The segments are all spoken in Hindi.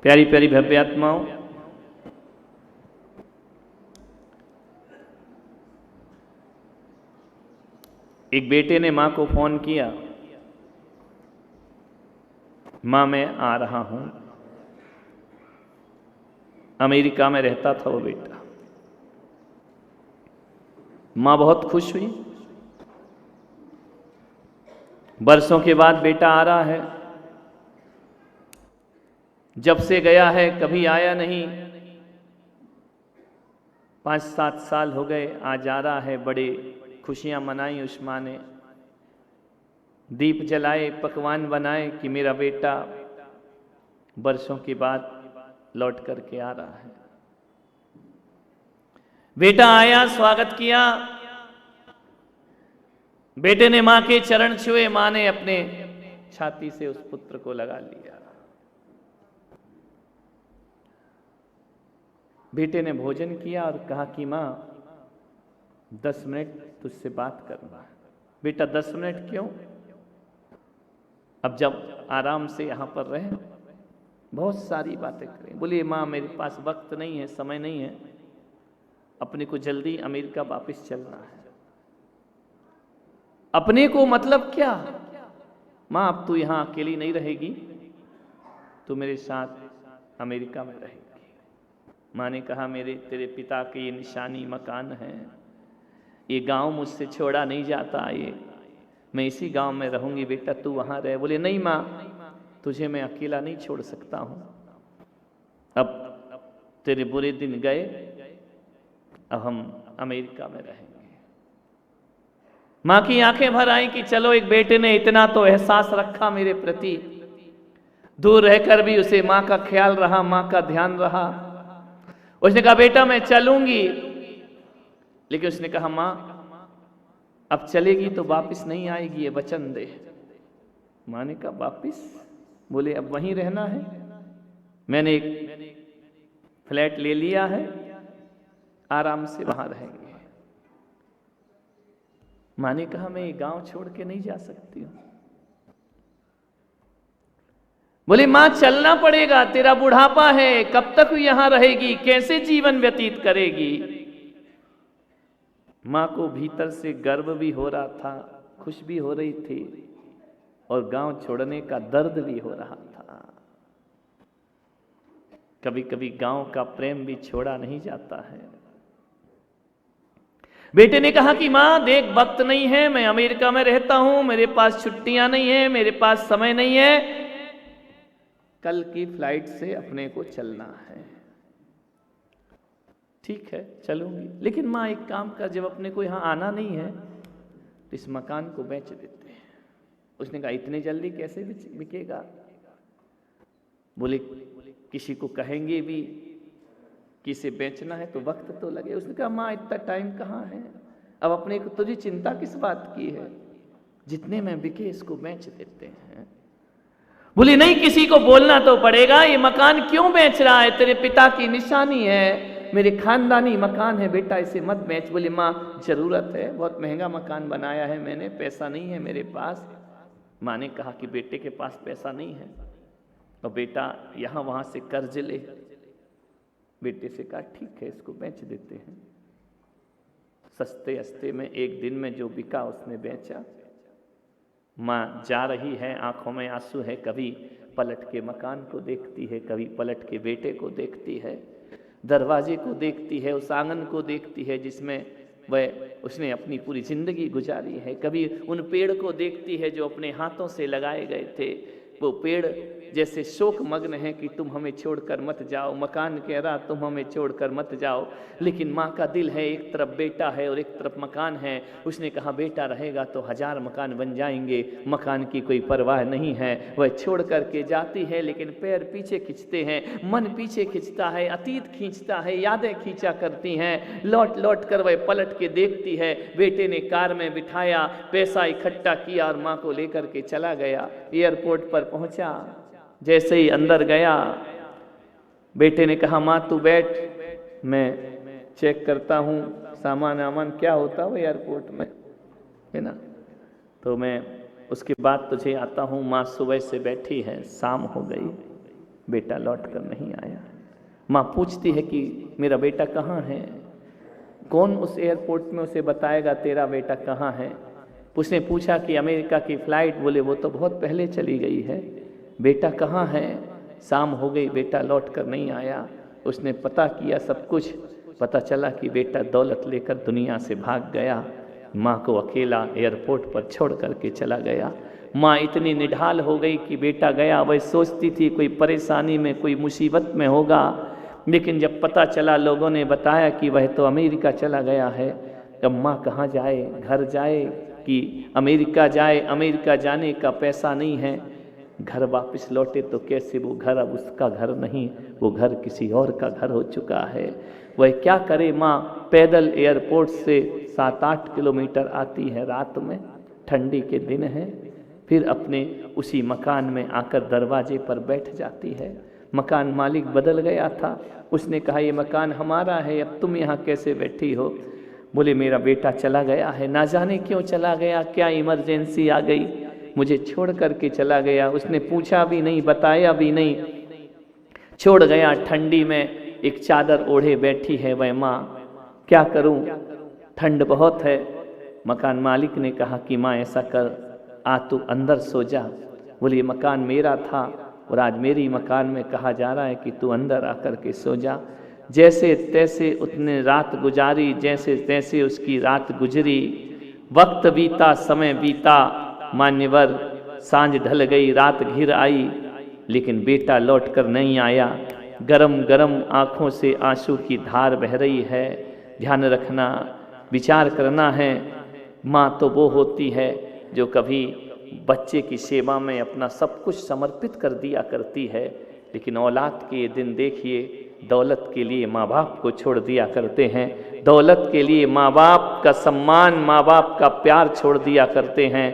प्यारी प्यारी भव्य आत्माओं, एक बेटे ने मां को फोन किया, मां मैं आ रहा हूं। अमेरिका में रहता था वो बेटा। मां बहुत खुश हुई। बरसों के बाद बेटा आ रहा है। जब से गया है कभी आया नहीं। 5-7 साल हो गए, आज आ रहा है। बड़े खुशियां मनाई उस मां ने, दीप जलाए, पकवान बनाए कि मेरा बेटा बरसों के बाद लौट करके आ रहा है। बेटा आया, स्वागत किया। बेटे ने मां के चरण छुए, मां ने अपने छाती से उस पुत्र को लगा लिया। बेटे ने भोजन किया और कहा कि मां 10 मिनट तुझसे बात करना। बेटा 10 मिनट क्यों? अब जब आराम से यहां पर रहे, बहुत सारी बातें करें। बोलिए मां मेरे पास वक्त नहीं है, समय नहीं है, अपने को जल्दी अमेरिका वापस चलना है। अपने को मतलब क्या? मां अब तू यहां अकेली नहीं रहेगी, तू मेरे साथ अमेरिका में रहेगी। मां ने कहा मेरे तेरे पिता के ये निशानी मकान है, ये गांव मुझसे छोड़ा नहीं जाता, ये मैं इसी गांव में रहूंगी, बेटा तू वहां रहे। बोले नहीं मां, तुझे मैं अकेला नहीं छोड़ सकता हूं। अब तेरे बुरे दिन गए, अब हम अमेरिका में रहेंगे। मां की आंखें भर आई कि चलो एक बेटे ने इतना तो एहसास रखा मेरे प्रति, दूर रहकर भी उसे मां का ख्याल रहा, मां का ध्यान रहा। उसने कहा बेटा मैं चलूंगी, लेकिन उसने कहा मां अब चलेगी तो वापस नहीं आएगी, ये वचन दे। मां ने कहा वापस? बोले अब वहीं रहना है, मैंने एक फ्लैट ले लिया है, आराम से वहां रहेंगे। मां ने कहा मैं ये गांव छोड़ के नहीं जा सकती हूं। बोले मां चलना पड़ेगा, तेरा बुढ़ापा है, कब तक यहां रहेगी, कैसे जीवन व्यतीत करेगी? मां को भीतर से गर्व भी हो रहा था, खुश भी हो रही थी, और गांव छोड़ने का दर्द भी हो रहा था। कभी कभी गांव का प्रेम भी छोड़ा नहीं जाता है। बेटे ने कहा कि मां देख वक्त नहीं है, मैं अमेरिका में रहता हूं, मेरे पास छुट्टियां नहीं है, मेरे पास समय नहीं है, कल की फ्लाइट से अपने को चलना है। ठीक है चलूंगी, लेकिन मां एक काम कर, जब अपने को यहां आना नहीं है तो इस मकान को बेच देते हैं। उसने कहा इतने जल्दी कैसे बिकेगा? बोले किसी को कहेंगे भी कि इसे बेचना है तो वक्त तो लगे। उसने कहा मां इतना टाइम कहाँ है, अब अपने को तुझे चिंता किस बात की है, जितने में बिके इसको बेच देते हैं। बोली नहीं किसी को बोलना तो पड़ेगा, ये मकान क्यों बेच रहा है, तेरे पिता की निशानी है, मेरे खानदानी मकान है, बेटा इसे मत बेच। बोली मां जरूरत है, बहुत महंगा मकान बनाया है मैंने, पैसा नहीं है मेरे पास। मां ने कहा कि बेटे के पास पैसा नहीं है और बेटा यहां वहां से कर्ज ले। बेटे से कहा ठीक है इसको बेच देते हैं। सस्ते अस्ते में एक दिन में जो बिका उसने बेचा। मां जा रही है, आंखों में आंसू है, कभी पलट के मकान को देखती है, कभी पलट के बेटे को देखती है, दरवाजे को देखती है, उस आंगन को देखती है जिसमें वह उसने अपनी पूरी जिंदगी गुजारी है, कभी उन पेड़ को देखती है जो अपने हाथों से लगाए गए थे। वो पेड़ जैसे शोक मग्न है कि तुम हमें छोड़कर मत जाओ, मकान कह रहा तुम हमें छोड़कर मत जाओ, लेकिन माँ का दिल है, एक तरफ बेटा है और एक तरफ मकान है। उसने कहा बेटा रहेगा तो 1000 मकान बन जाएंगे, मकान की कोई परवाह नहीं है। वह छोड़ करके जाती है, लेकिन पैर पीछे खींचते हैं, मन पीछे खींचता है, अतीत खींचता है, यादें खींचा करती हैं। लौट लौट कर वह पलट के देखती है, बेटे ने कार में बिठाया, पैसा इकट्ठा किया और माँ को लेकर के चला गया। एयरपोर्ट पर पहुंचा, जैसे ही अंदर गया बेटे ने कहा माँ तू बैठ, मैं चेक करता हूँ सामान आमान क्या होता हो एयरपोर्ट में, है ना, तो मैं उसके बाद तुझे आता हूँ। माँ सुबह से बैठी है, शाम हो गई, बेटा लौट कर नहीं आया। माँ पूछती है कि मेरा बेटा कहाँ है, कौन उस एयरपोर्ट में उसे बताएगा तेरा बेटा कहाँ है। उसने पूछा कि अमेरिका की फ़्लाइट, बोले वो तो बहुत पहले चली गई है, बेटा कहाँ है। शाम हो गई, बेटा लौट कर नहीं आया। उसने पता किया, सब कुछ पता चला कि बेटा दौलत लेकर दुनिया से भाग गया, माँ को अकेला एयरपोर्ट पर छोड़ करके चला गया। माँ इतनी निढाल हो गई कि बेटा गया, वह सोचती थी कोई परेशानी में, कोई मुसीबत में होगा, लेकिन जब पता चला, लोगों ने बताया कि वह तो अमेरिका चला गया है, अब माँ कहाँ जाए, घर जाए कि अमेरिका जाए। अमेरिका जाने का पैसा नहीं है, घर वापस लौटे तो कैसे, वो घर अब उसका घर नहीं, वो घर किसी और का घर हो चुका है। वह क्या करे। माँ पैदल एयरपोर्ट से 7-8 किलोमीटर आती है, रात में, ठंडी के दिन है, फिर अपने उसी मकान में आकर दरवाजे पर बैठ जाती है। मकान मालिक बदल गया था, उसने कहा ये मकान हमारा है, अब तुम यहाँ कैसे बैठी हो। बोले मेरा बेटा चला गया है, ना जाने क्यों चला गया, क्या इमरजेंसी आ गई, मुझे छोड़ करके चला गया। उसने पूछा भी नहीं, बताया भी नहीं, छोड़ गया। ठंडी में एक चादर ओढ़े बैठी है वह माँ, क्या करूं, ठंड बहुत है। मकान मालिक ने कहा कि माँ ऐसा कर, आ तू अंदर सो जा। बोले ये मकान मेरा था और आज मेरी मकान में कहा जा रहा है कि तू अंदर आकर के सो जा। जैसे तैसे उसने रात गुजारी, जैसे तैसे उसकी रात गुजरी। वक्त बीता, समय बीता, मान्यवर, सांझ ढल गई, रात घिर आई, लेकिन बेटा लौट कर नहीं आया। गरम गरम आँखों से आंसू की धार बह रही है। ध्यान रखना, विचार करना है। माँ तो वो होती है जो कभी बच्चे की सेवा में अपना सब कुछ समर्पित कर दिया करती है, लेकिन औलाद के ये दिन देखिए, दौलत के लिए माँ बाप को छोड़ दिया करते हैं, दौलत के लिए माँ बाप का सम्मान, माँ बाप का प्यार छोड़ दिया करते हैं।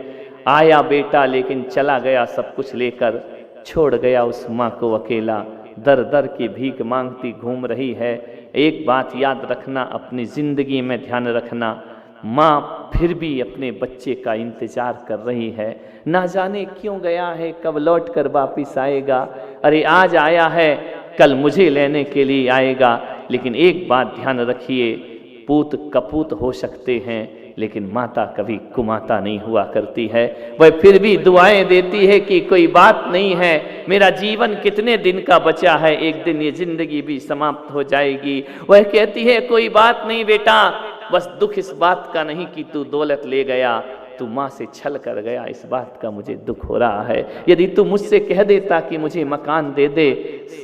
आया बेटा लेकिन चला गया सब कुछ लेकर, छोड़ गया उस माँ को अकेला, दर दर की भीख मांगती घूम रही है। एक बात याद रखना, अपनी ज़िंदगी में ध्यान रखना, माँ फिर भी अपने बच्चे का इंतज़ार कर रही है। ना जाने क्यों गया है, कब लौट कर वापिस आएगा। अरे आज आया है, कल मुझे लेने के लिए आएगा। लेकिन एक बात ध्यान रखिए, पूत कपूत हो सकते हैं, लेकिन माता कभी कुमाता नहीं हुआ करती है। वह फिर भी दुआएं देती है कि कोई बात नहीं है, मेरा जीवन कितने दिन का बचा है, एक दिन ये जिंदगी भी समाप्त हो जाएगी। वह कहती है कोई बात नहीं बेटा, बस दुख इस बात का नहीं कि तू दौलत ले गया, तू माँ से छल कर गया, इस बात का मुझे दुख हो रहा है। यदि तू मुझसे कह देता कि मुझे मकान दे दे,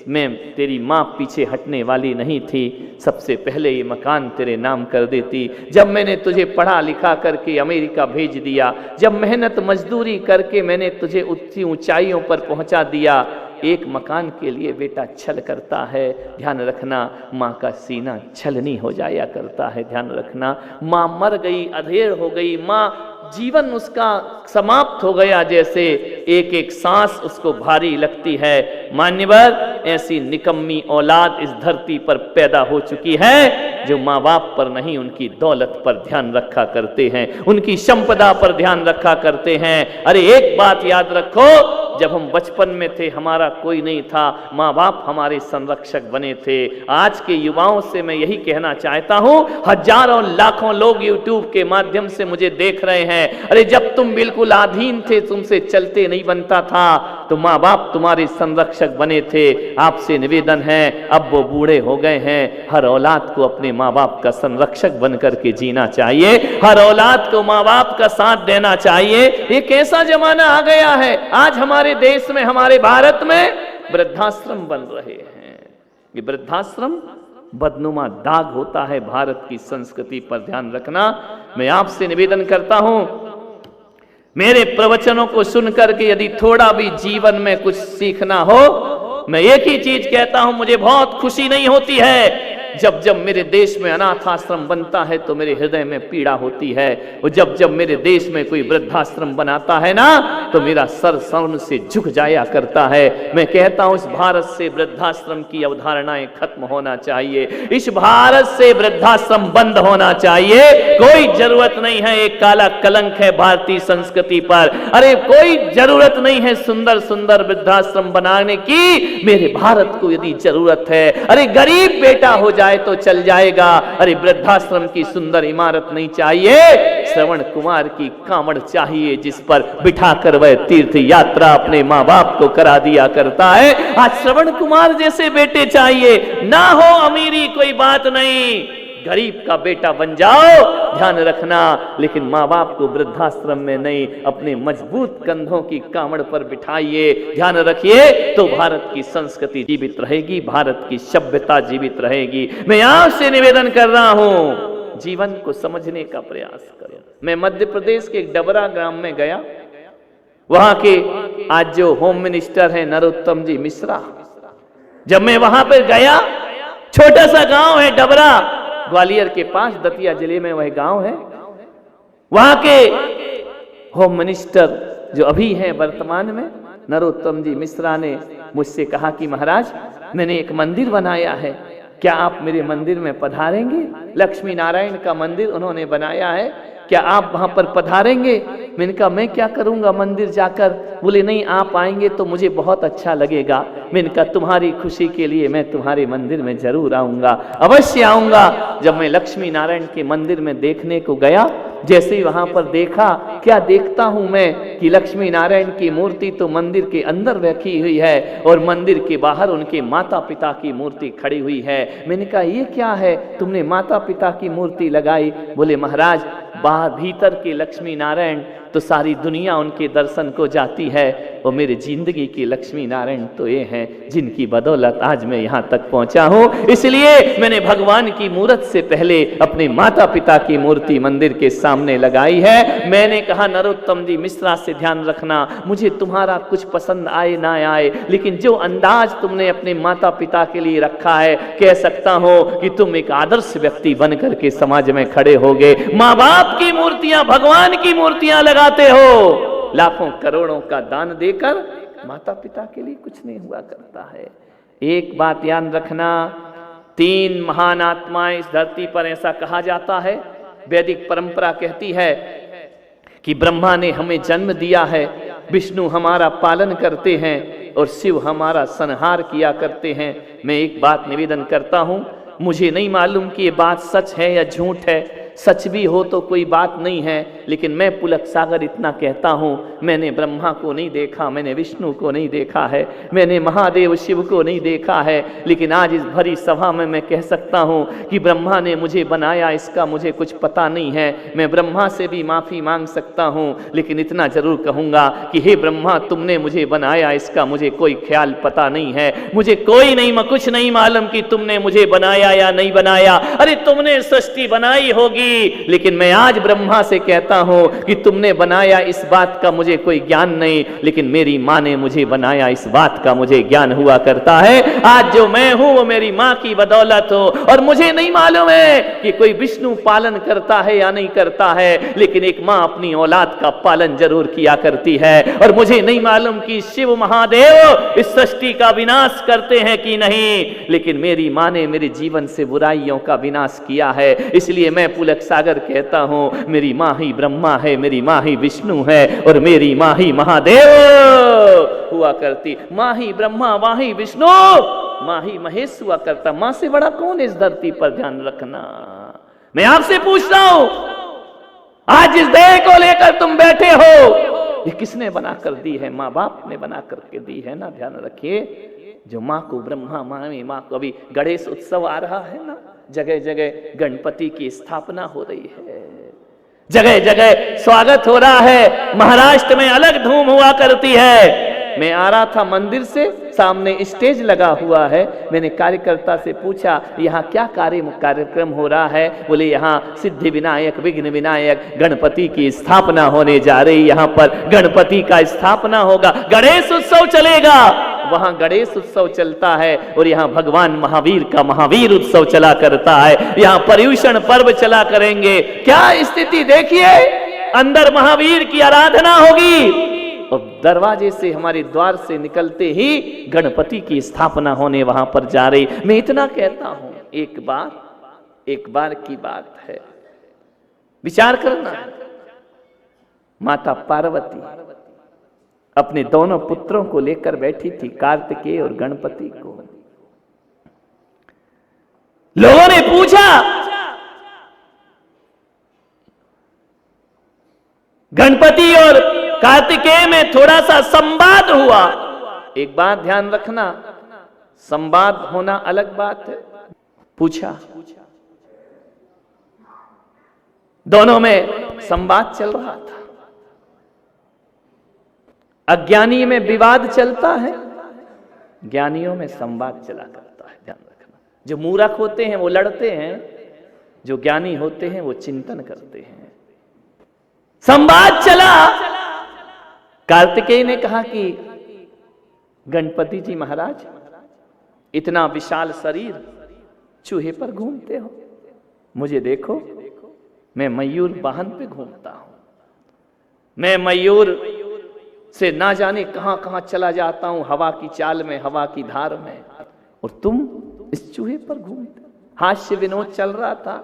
मैं तेरी माँ पीछे हटने वाली नहीं थी, सबसे पहले ये मकान तेरे नाम कर देती। जब मैंने तुझे पढ़ा लिखा करके अमेरिका भेज दिया, जब मेहनत मजदूरी करके मैंने तुझे ऊंची ऊंचाइयों पर पहुंचा दिया, एक मकान के लिए बेटा छल करता है। ध्यान रखना, माँ का सीना छलनी हो जाया करता है। ध्यान रखना, माँ मर गई, अधेड़ हो गई, माँ जीवन उसका समाप्त हो गया, जैसे एक एक सांस उसको भारी लगती है। मान्यवर, ऐसी निकम्मी औलाद इस धरती पर पैदा हो चुकी है जो माँ बाप पर नहीं, उनकी दौलत पर ध्यान रखा करते हैं, उनकी संपदा पर ध्यान रखा करते हैं। अरे एक बात याद रखो, जब हम बचपन में थे हमारा कोई नहीं था, माँ बाप हमारे संरक्षक बने थे। आज के युवाओं से मैं यही कहना चाहता हूँ, हजारों लाखों लोग यूट्यूब के माध्यम से मुझे देख रहे हैं। अरे जब तुम बिल्कुल अधीन थे, तुमसे चलते नहीं बनता था, तो माँ बाप तुम्हारे संरक्षक बने थे। आपसे निवेदन है, अब वो बूढ़े हो गए हैं, हर औलाद को अपने माँ बाप का संरक्षक बन करके जीना चाहिए, हर औलाद को माँ बाप का साथ देना चाहिए। ये कैसा जमाना आ गया है, आज हमारे देश में, हमारे भारत में वृद्धाश्रम बन रहे हैं। ये वृद्धाश्रम बदनुमा दाग होता है भारत की संस्कृति पर। ध्यान रखना, मैं आपसे निवेदन करता हूं, मेरे प्रवचनों को सुनकर के यदि थोड़ा भी जीवन में कुछ सीखना हो, मैं एक ही चीज कहता हूं, मुझे बहुत खुशी नहीं होती है जब जब मेरे देश में अनाथ आश्रम बनता है तो मेरे हृदय में पीड़ा होती है, और जब जब मेरे देश में कोई वृद्धाश्रम बनाता है ना तो मेरा सर शर्म से झुक जाया करता है। मैं कहता हूं इस भारत से वृद्धाश्रम की अवधारणाएं खत्म होना चाहिए, इस भारत से वृद्धाश्रम बंद होना चाहिए। कोई जरूरत नहीं है, एक काला कलंक है भारतीय संस्कृति पर। अरे कोई जरूरत नहीं है सुंदर सुंदर वृद्धाश्रम बनाने की, मेरे भारत को यदि जरूरत है। अरे गरीब बेटा हो जाए तो चल जाएगा, अरे वृद्धाश्रम की सुंदर इमारत नहीं चाहिए, श्रवण कुमार की कांवड़ चाहिए जिस पर बिठाकर वह तीर्थ यात्रा अपने माँ बाप को करा दिया करता है। आज श्रवण कुमार जैसे बेटे चाहिए, ना हो अमीरी कोई बात नहीं, गरीब का बेटा बन जाओ, ध्यान रखना, लेकिन माँ बाप को वृद्धाश्रम में नहीं, अपने मजबूत कंधों की कांवड़ पर बिठाइए। ध्यान रखिए तो भारत की संस्कृति जीवित रहेगी, भारत की सभ्यता जीवित रहेगी। मैं आपसे निवेदन कर रहा हूं, जीवन को समझने का प्रयास करो। मैं मध्य प्रदेश के एक डबरा ग्राम में गया, वहां के आज जो होम मिनिस्टर हैं नरोत्तम जी मिश्रा, जब मैं वहां पर गया, छोटा सा गांव है डबरा, ग्वालियर के पास दतिया जिले में वह गांव है। वहां के होम मिनिस्टर जो अभी हैं वर्तमान में नरोत्तम जी मिश्रा ने मुझसे कहा कि महाराज मैंने एक मंदिर बनाया है, क्या आप मेरे मंदिर में पधारेंगे? लक्ष्मी नारायण का मंदिर उन्होंने बनाया है, क्या आप वहां पर पधारेंगे? मैंने कहा मैं क्या करूंगा मंदिर जाकर? बोले नहीं, आप आएंगे तो मुझे बहुत अच्छा लगेगा। मैंने कहा तुम्हारी खुशी के लिए मैं तुम्हारे मंदिर में जरूर आऊंगा, अवश्य आऊंगा। जब मैं लक्ष्मी नारायण के मंदिर में देखने को गया, जैसे ही वहां पर देखा, क्या देखता हूं मैं कि लक्ष्मी नारायण की मूर्ति तो मंदिर के अंदर रखी हुई है और मंदिर के बाहर उनके माता पिता की मूर्ति खड़ी हुई है। मैंने कहा ये क्या है, तुमने माता पिता की मूर्ति लगाई? बोले महाराज बाहर भीतर के लक्ष्मी नारायण तो सारी दुनिया उनके दर्शन को जाती है, और मेरे जिंदगी के लक्ष्मी नारायण तो ये हैं जिनकी बदौलत आज मैं यहाँ तक पहुँचा हूँ। इसलिए मैंने भगवान की मूर्त से पहले अपने माता पिता की मूर्ति मंदिर के सामने लगाई है। मैंने कहा नरोत्तम जी मिश्रा से ध्यान रखना, मुझे तुम्हारा कुछ पसंद आए ना आए, लेकिन जो अंदाज तुमने अपने माता पिता के लिए रखा है, कह सकता हूँ कि तुम एक आदर्श व्यक्ति बन करके समाज में खड़े होगे। माँ बाप की मूर्तियां, भगवान की मूर्तियां लगाते हो, लाखों करोड़ों का दान देकर माता पिता के लिए कुछ नहीं हुआ करता है। एक बात याद रखना, 3 महान आत्माएं इस धरती पर, ऐसा कहा जाता है, वैदिक परंपरा कहती है कि ब्रह्मा ने हमें जन्म दिया है, विष्णु हमारा पालन करते हैं और शिव हमारा संहार किया करते हैं। मैं एक बात निवेदन करता हूं, मुझे नहीं मालूम कि ये बात सच है या झूठ है, सच भी हो तो कोई बात नहीं है, लेकिन मैं पुलक सागर इतना कहता हूँ, मैंने ब्रह्मा को नहीं देखा, मैंने विष्णु को नहीं देखा है, मैंने महादेव शिव को नहीं देखा है, लेकिन आज इस भरी सभा में मैं कह सकता हूँ कि ब्रह्मा ने मुझे बनाया इसका मुझे कुछ पता नहीं है। मैं ब्रह्मा से भी माफ़ी मांग सकता हूँ, लेकिन इतना जरूर कहूँगा कि हे ब्रह्मा तुमने मुझे बनाया इसका मुझे कोई ख्याल पता नहीं है, मुझे कुछ नहीं मालूम कि तुमने मुझे बनाया या नहीं बनाया। अरे तुमने सृष्टि बनाई होगी, लेकिन मैं आज ब्रह्मा से कहता हूं कि तुमने बनाया इस बात का मुझे कोई ज्ञान नहीं, लेकिन मेरी माँ ने मुझे बनाया इस बात का मुझे ज्ञान हुआ करता है। आज जो मैं हूं वो मेरी माँ की बदौलत हो, और मुझे नहीं मालूम है कि कोई विष्णु पालन करता है या नहीं करता है, लेकिन एक माँ अपनी औलाद का पालन जरूर किया करती है। और मुझे नहीं मालूम कि शिव महादेव इस सृष्टि का विनाश करते हैं कि नहीं, लेकिन मेरी माँ ने मेरे जीवन से बुराइयों का विनाश किया है। इसलिए मैं पुलक सागर कहता हूं, मेरी माँ ही ब्रह्मा है, मेरी माँ ही विष्णु है, और मेरी माँ ही महादेव हुआ करती। माँ ही ब्रह्मा, माँ ही विष्णु, माँ ही महेश हुआ करता। माँ से बड़ा कौन है इस धरती पर, ध्यान रखना। मैं आपसे पूछ रहा हूं, आज इस देह को लेकर तुम बैठे हो, ये किसने बनाकर दी है? माँ बाप ने बना करके दी है ना, ध्यान रखिए। जो माँ को ब्रह्मा माने, माँ को, अभी गणेश उत्सव आ रहा है ना, जगह जगह गणपति की स्थापना हो रही है, जगह जगह स्वागत हो रहा है। महाराष्ट्र में अलग धूम हुआ करती है। मैं आ रहा था मंदिर से, सामने स्टेज लगा हुआ है। मैंने कार्यकर्ता से पूछा यहाँ क्या कार्यक्रम हो रहा है? बोले यहाँ सिद्धि विनायक, विघ्न विनायक, गणपति की स्थापना होने जा रही, यहाँ पर गणपति का स्थापना होगा, गणेश उत्सव चलेगा। वहां गणेश उत्सव चलता है और यहाँ भगवान महावीर का महावीर उत्सव चला करता है। यहाँ पर्युषण पर्व चला करेंगे। क्या स्थिति देखिए, अंदर महावीर की आराधना होगी और दरवाजे से, हमारे द्वार से निकलते ही गणपति की स्थापना होने वहां पर जा रही। मैं इतना कहता हूं, एक बार की बात है, विचार करना। माता पार्वती अपने दोनों पुत्रों को लेकर बैठी थी, कार्तिकेय और गणपति को। लोगों ने पूछा, गणपति और कार्तिकेय में थोड़ा सा संवाद हुआ। एक बात ध्यान रखना, संवाद होना अलग बात है। पूछा, दोनों में संवाद चल रहा था। अज्ञानी में विवाद चलता है, ज्ञानियों में संवाद चला करता है। ध्यान रखना, जो मूर्ख होते हैं वो लड़ते हैं, जो ज्ञानी होते हैं वो चिंतन करते हैं। संवाद चला। कार्तिकेय ने कहा कि गणपति जी महाराज, इतना विशाल शरीर, चूहे पर घूमते हो, मुझे देखो, मैं मयूर वाहन पे घूमता हूं, मैं मयूर से ना जाने कहां कहां चला जाता हूं, हवा की चाल में, हवा की धार में, और तुम इस चूहे पर घूमते। हास्य विनोद चल रहा था,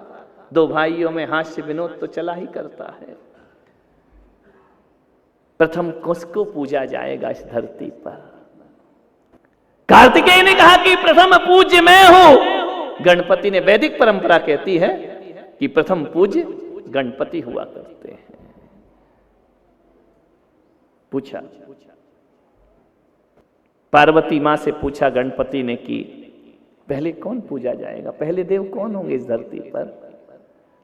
दो भाइयों में हास्य विनोद तो चला ही करता है। प्रथम किसको पूजा जाएगा इस धरती पर? कार्तिकेय ने कहा कि प्रथम पूज्य मैं हूं। गणपति ने, वैदिक परंपरा कहती है कि प्रथम पूज्य गणपति हुआ करते हैं। पूछा, पार्वती मां से पूछा गणपति ने कि पहले कौन पूजा जाएगा, पहले देव कौन होंगे इस धरती पर?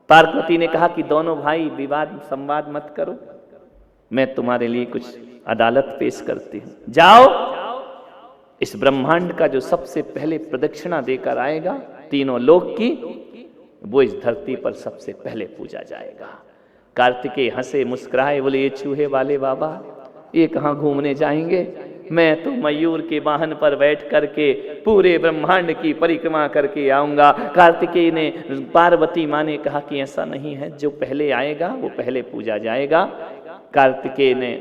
पार्वती ने कहा कि दोनों भाई विवाद संवाद मत करो, मैं तुम्हारे लिए कुछ अदालत पेश करती हूं। जाओ, इस ब्रह्मांड का जो सबसे पहले प्रदक्षिणा देकर आएगा तीनों लोक की, वो इस धरती पर सबसे पहले पूजा जाएगा। कार्तिकेय हंसे मुस्कुराए, बोले ये चूहे वाले बाबा, ये कहां घूमने जाएंगे? मैं तो मयूर के वाहन पर बैठ करके पूरे ब्रह्मांड की परिक्रमा करके आऊंगा। कार्तिकेय ने, पार्वती मां ने कहा कि ऐसा नहीं है, जो पहले आएगा वो पहले पूजा जाएगा। कार्तिकेय ने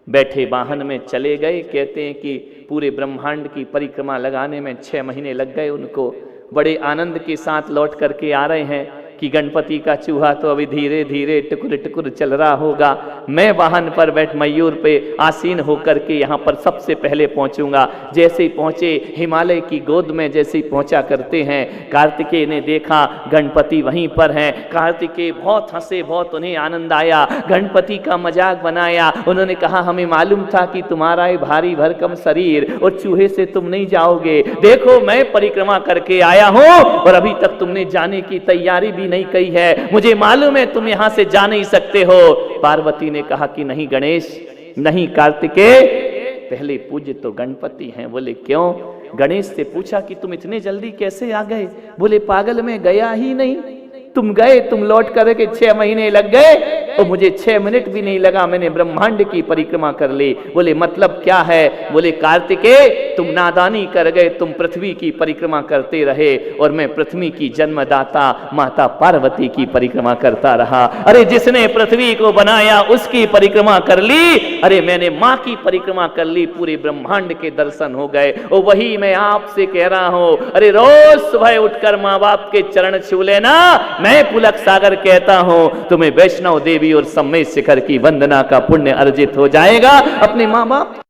बैठे वाहन में चले गए। कहते हैं कि पूरे ब्रह्मांड की परिक्रमा लगाने में 6 महीने लग गए उनको। बड़े आनंद के साथ लौट करके आ रहे हैं कि गणपति का चूहा तो अभी धीरे धीरे टुकुर टुकुर चल रहा होगा, मैं वाहन पर बैठ मयूर पे आसीन होकर के यहाँ पर सबसे पहले पहुंचूंगा। जैसे ही पहुंचे, हिमालय की गोद में जैसे ही पहुंचा करते हैं, कार्तिकेय ने देखा गणपति वहीं पर हैं। कार्तिकेय बहुत हंसे, बहुत उन्हें आनंद आया, गणपति का मजाक बनाया। उन्होंने कहा हमें मालूम था कि तुम्हारा ये भारी भरकम शरीर और चूहे से तुम नहीं जाओगे, देखो मैं परिक्रमा करके आया हूं और अभी तक तुमने जाने की तैयारी भी नहीं कही है, मुझे मालूम है तुम यहां से जा नहीं सकते हो। पार्वती ने कहा कि नहीं गणेश, नहीं कार्तिकेय, पहले पूज्य तो गणपति हैं। बोले क्यों? गणेश से पूछा कि तुम इतने जल्दी कैसे आ गए? बोले पागल, मैं गया ही नहीं, तुम गए, तुम लौट करके 6 महीने लग गए और मुझे 6 मिनट भी नहीं लगा, मैंने ब्रह्मांड की परिक्रमा कर ली। बोले मतलब क्या है? बोले कार्तिकेय, तुम नादानी कर गए, तुम पृथ्वी की परिक्रमा करते रहे और मैं पृथ्वी की जन्मदाता माता पार्वती की परिक्रमा करता रहा। अरे जिसने पृथ्वी को बनाया उसकी परिक्रमा कर ली, अरे मैंने माँ की परिक्रमा कर ली, पूरे ब्रह्मांड के दर्शन हो गए। और वही मैं आपसे कह रहा हूं, अरे रोज सुबह उठकर माँ बाप के चरण छू लेना। मैं पुलक सागर कहता हूं, तुम्हें वैष्णव देवी और सम्मेद शिखर की वंदना का पुण्य अर्जित हो जाएगा। अपने माँ बाप